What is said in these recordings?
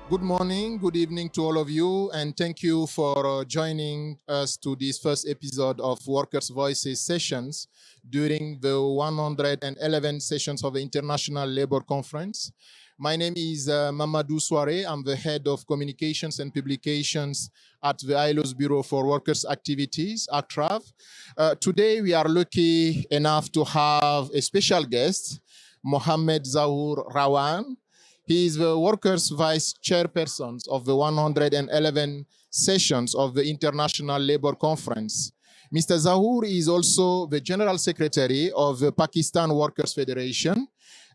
Good morning, good evening to all of you, and thank you for joining us to this first episode of Workers' Voices sessions during the 111 sessions of the International Labour Conference. My name is Mamadou Soare. I'm the head of communications and publications at the ILO's Bureau for Workers' Activities, ACTRAV. Today, we are lucky enough to have a special guest, Mohammed Zahoor Awan. He is the Workers' Vice-Chairperson of the 111 sessions of the International Labour Conference. Mr. Zahoor is also the General Secretary of the Pakistan Workers' Federation.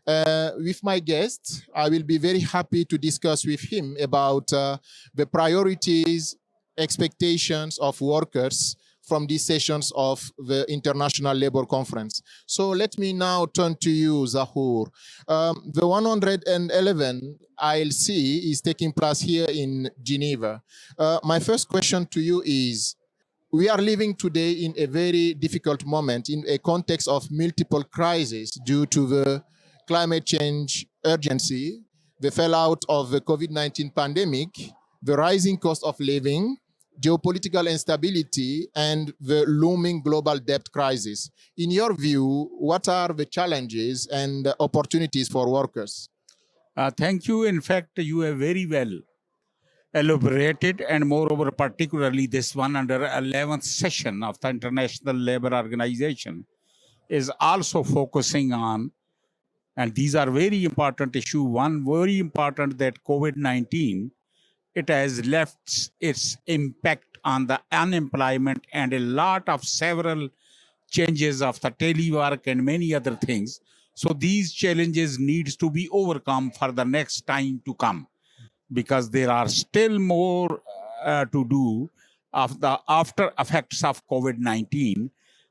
With my guest, I will be very happy to discuss with him about the priorities, expectations of workers from these sessions of the International Labour Conference. So let me now turn to you, Zahoor. The 111 ILC is taking place here in Geneva. My first question to you is, we are living today in a very difficult moment in a context of multiple crises due to the climate change urgency, the fallout of the COVID-19 pandemic, the rising cost of living, geopolitical instability, and the looming global debt crisis. In your view, what are the challenges and opportunities for workers? Thank you. In fact, you have very well elaborated, and moreover, particularly this 111th session of the International Labour Organization is also focusing on, and these are very important issues. One very important, that COVID-19, it has left its impact on the unemployment and a lot of several changes of the telework and many other things. So these challenges needs to be overcome for the next time to come, because there are still more to do of the after effects of COVID-19.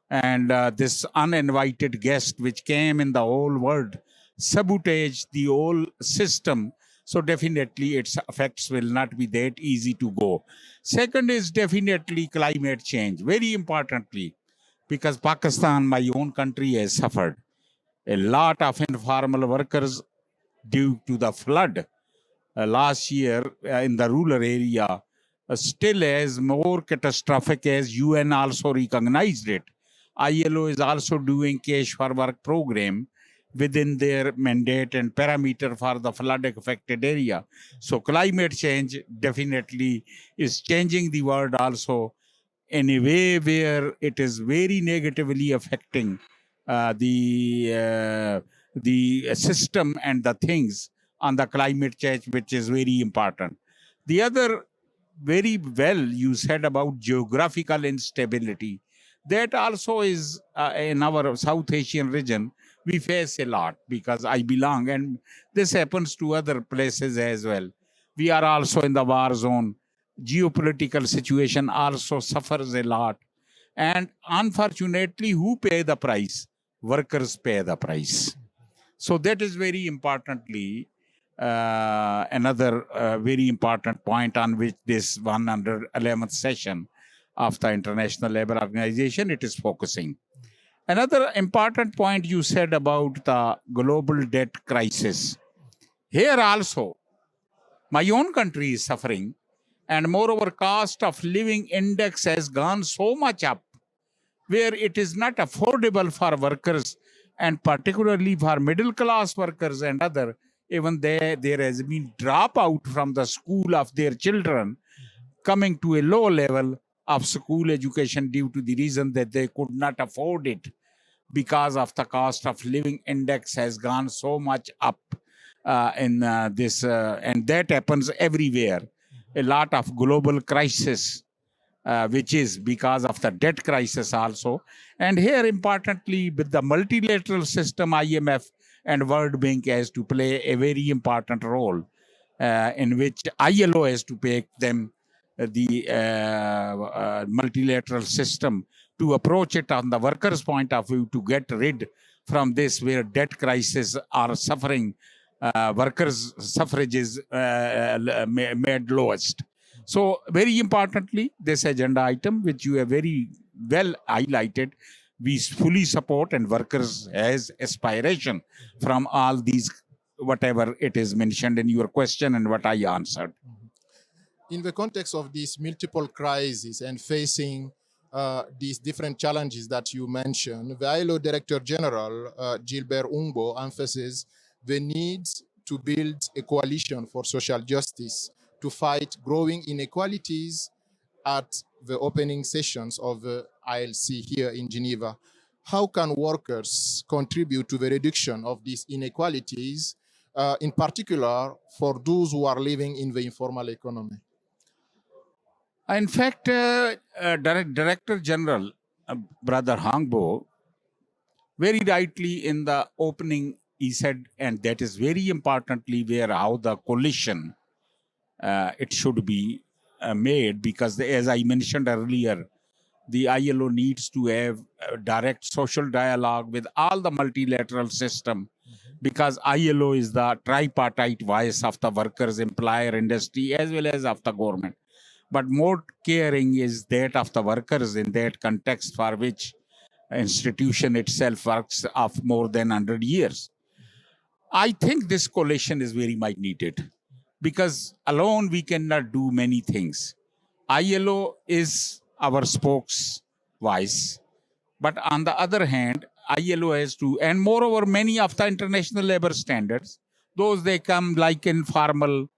And this uninvited guest which came in the whole world sabotage the whole system. So definitely its effects will not be that easy to go. Second is definitely climate change, very importantly, because Pakistan, my own country, has suffered a lot of informal workers due to the flood last year in the rural area, still as more catastrophic as UN also recognized it. ILO is also doing cash for work program within their mandate and parameter for the flood affected area. So climate change definitely is changing the world also in a way where it is very negatively affecting the system and the things on the climate change, which is very important. The other, very well you said about geographical instability. That also is in our South Asian region, we face a lot, because I belong, and this happens to other places as well. We are also in the war zone. Geopolitical situation also suffers a lot. And unfortunately, who pay the price? Workers pay the price. So that is very importantly another very important point on which this 111th session of the International Labour Organization, it is focusing. Another important point you said about the global debt crisis. Here also, my own country is suffering, and moreover, cost of living index has gone so much up, where it is not affordable for workers, and particularly for middle class workers and other. Even there has been dropout from the school of their children, coming to a low level of school education due to the reason that they could not afford it, because of the cost of living index has gone so much up in this, and that happens everywhere. A lot of global crisis, which is because of the debt crisis also. And here, importantly, with the multilateral system, IMF and World Bank has to play a very important role, in which ILO has to take them the multilateral system to approach it on the workers' point of view, to get rid from this, where debt crisis are suffering, workers' suffrage is made lowest. So very importantly, this agenda item, which you have very well highlighted, we fully support, and workers has aspiration from all these whatever it is mentioned in your question and what I answered. In the context of these multiple crises and facing these different challenges that you mentioned, the ILO Director General, Gilbert Ungbo, emphasizes the need to build a coalition for social justice to fight growing inequalities at the opening sessions of the ILC here in Geneva. How can workers contribute to the reduction of these inequalities, in particular for those who are living in the informal economy? In fact, Director General, Brother Hangbo, very rightly in the opening, he said, and that is very importantly where how the coalition it should be made, because as I mentioned earlier, the ILO needs to have direct social dialogue with all the multilateral system, because ILO is the tripartite voice of the workers, employer, industry, as well as of the government. But more caring is that of the workers in that context for which institution itself works of more than 100 years. I think this coalition is very much needed, because alone we cannot do many things. ILO is our spokes voice, but on the other hand, ILO has to, and moreover, many of the international labor standards, those they come like informal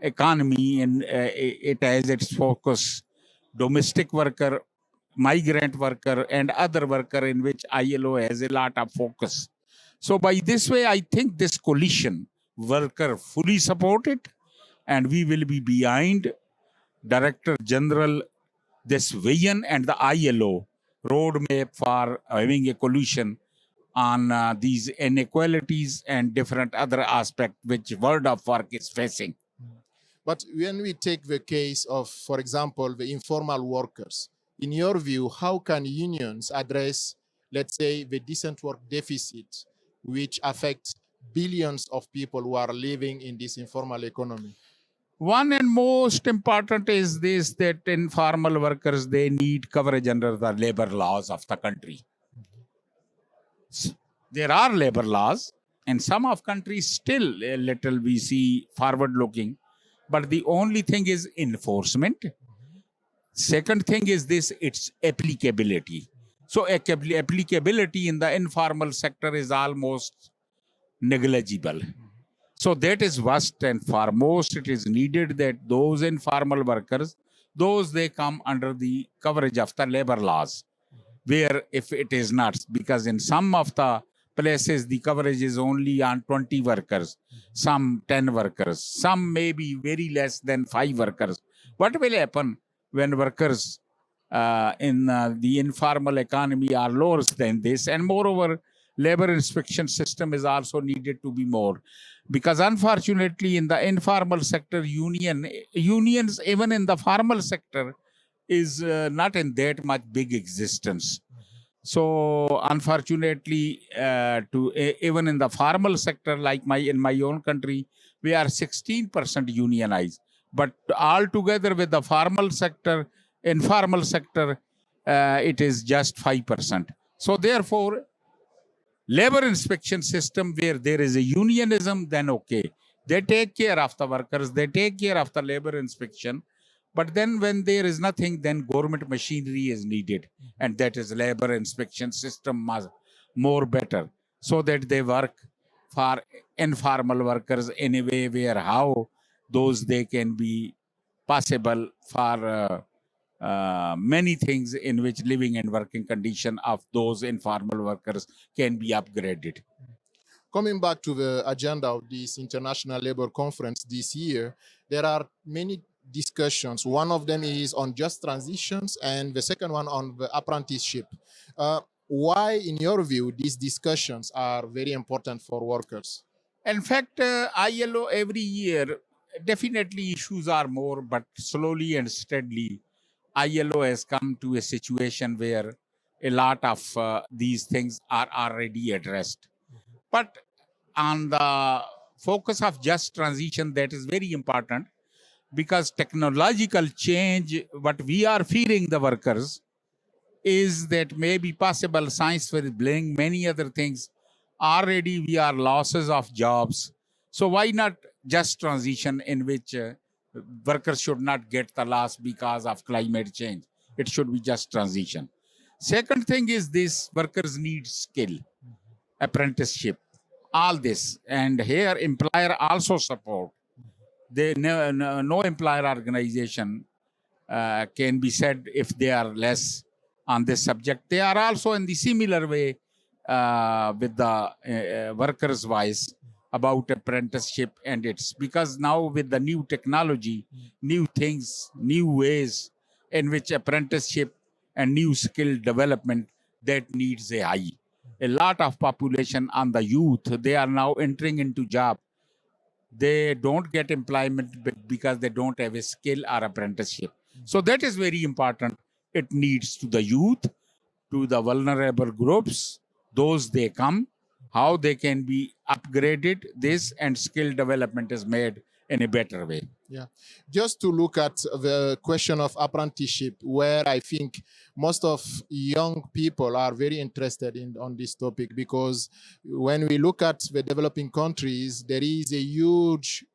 economy, and it has its focus domestic worker, migrant worker, and other worker, in which ILO has a lot of focus. So by this way, I think this coalition worker fully support it, and we will be behind Director General this vision and the ILO roadmap for having a coalition on these inequalities and different other aspects which world of work is facing. But when we take the case of, for example, the informal workers, in your view, how can unions address, let's say, the decent work deficit, which affects billions of people who are living in this informal economy? One and most important is this, that informal workers, they need coverage under the labor laws of the country. There are labor laws, and some of countries still a little we see forward looking, but the only thing is enforcement. Second thing is this, its applicability. So applicability in the informal sector is almost negligible. So that is first and foremost, it is needed that those informal workers, those they come under the coverage of the labor laws, where if it is not, because in some of the places the coverage is only on 20 workers, some 10 workers, some maybe very less than 5 workers. What will happen when workers in the informal economy are lower than this? And moreover, labor inspection system is also needed to be more, because unfortunately in the informal sector, unions even in the formal sector is not in that much big existence. So unfortunately, even in the formal sector, like in my own country, we are 16% unionized. But altogether with the formal sector, informal sector, it is just 5%. So therefore, labor inspection system where there is a unionism, then okay. They take care of the workers, they take care of the labor inspection. But then when there is nothing, then government machinery is needed. And that is labor inspection system more better, so that they work for informal workers in a way where how those they can be possible for many things in which living and working condition of those informal workers can be upgraded. Coming back to the agenda of this International Labour Conference this year, there are many discussions. One of them is on just transitions, and the second one on the apprenticeship. Why, in your view, these discussions are very important for workers? In fact, ILO every year, definitely issues are more, but slowly and steadily, ILO has come to a situation where a lot of these things are already addressed. But on the focus of just transition, that is very important, because technological change, what we are fearing the workers, is that may be possible. Science will bring many other things. Already we are losses of jobs. So why not just transition in which workers should not get the loss because of climate change? It should be just transition. Second thing is this: workers need skill, apprenticeship, all this, and here employer also support. No employer organization can be said if they are less on this subject. They are also in the similar way with the workers' voice about apprenticeship, and it's because now with the new technology, new things, new ways in which apprenticeship and new skill development that needs a lot of population on the youth. They are now entering into job. They don't get employment because they don't have a skill or apprenticeship. So that is very important. It needs to the youth, to the vulnerable groups, those they come, how they can be upgraded, this and skill development is made in a better way. Yeah, just to look at the question of apprenticeship, where I think most of young people are very interested in on this topic, because when we look at the developing countries, there is a huge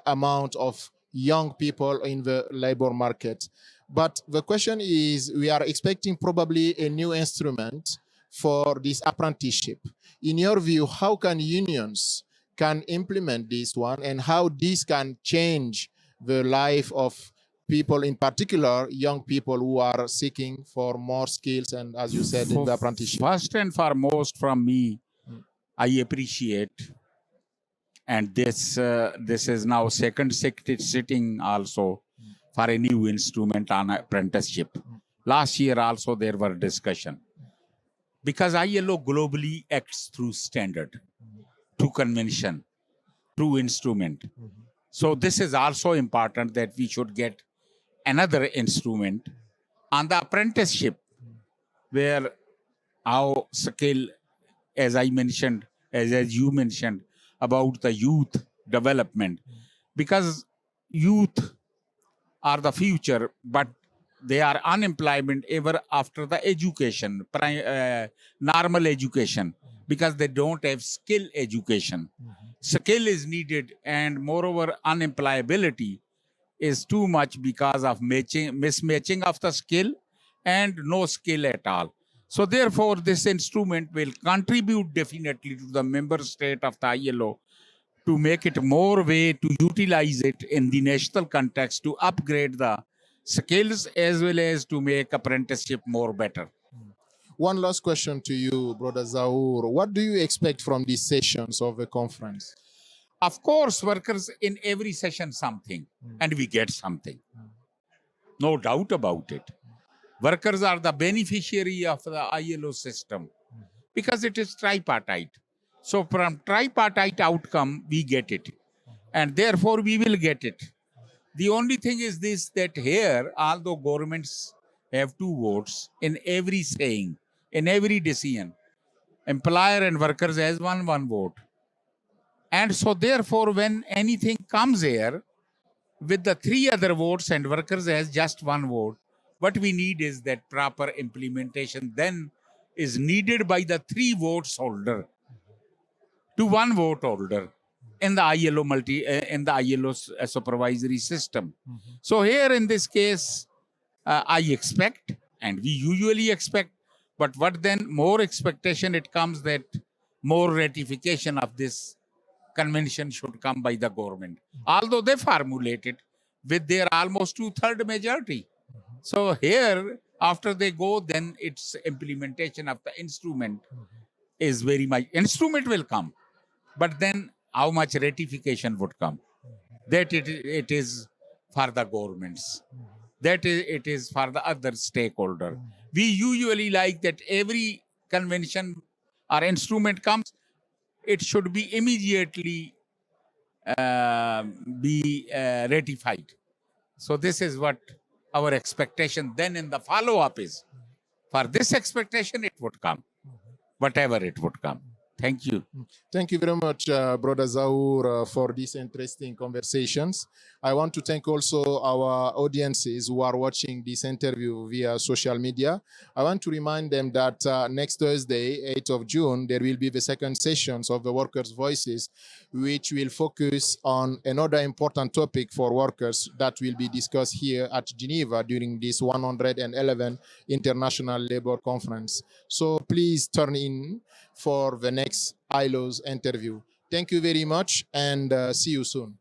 amount of young people in the labor market. But the question is, we are expecting probably a new instrument for this apprenticeship. In your view, how can unions can implement this one, and how this can change the life of people, in particular young people who are seeking for more skills and, as you said, in the apprenticeship? First and foremost, from me, I appreciate, and this is now second sitting also for a new instrument on apprenticeship. Last year also there were discussion, because ILO globally acts through standard, through convention, through instrument. So this is also important that we should get another instrument on the apprenticeship, where our skill, as I mentioned, as you mentioned, about the youth development, because youth are the future, but they are unemployment ever after the education, normal education, because they don't have skill education. Skill is needed, and moreover, unemployability is too much because of mismatching of the skill and no skill at all. So therefore, this instrument will contribute definitely to the member state of the ILO to make it more way to utilize it in the national context to upgrade the skills as well as to make apprenticeship more better. One last question to you, Brother Zahoor. What do you expect from these sessions of the conference? Of course, workers in every session something, and we get something. No doubt about it. Workers are the beneficiary of the ILO system because it is tripartite. So from tripartite outcome, we get it. And therefore, we will get it. The only thing is this, that here, although governments have two votes in every saying, in every decision, employer and workers has one vote. And so therefore, when anything comes here with the three other votes and workers has just one vote, what we need is that proper implementation then is needed by the three votes holder to one vote holder in the ILO supervisory system. So here in this case, I expect, and we usually expect, but what then more expectation it comes that more ratification of this convention should come by the government, although they formulate it with their almost 2/3 majority. So here, after they go, then its implementation of the instrument is very much, instrument will come, but then how much ratification would come? That it is for the governments. That it is for the other stakeholder. We usually like that every convention or instrument comes, it should be immediately be ratified. So this is what our expectation then in the follow-up is. For this expectation, it would come, whatever it would come. Thank you. Thank you very much, Brother Zahoor, for these interesting conversations. I want to thank also our audiences who are watching this interview via social media. I want to remind them that next Thursday, 8th of June, there will be the second sessions of the Workers' Voices, which will focus on another important topic for workers that will be discussed here at Geneva during this 111 International Labour Conference. So please turn in for the next ILO's interview. Thank you very much, and see you soon.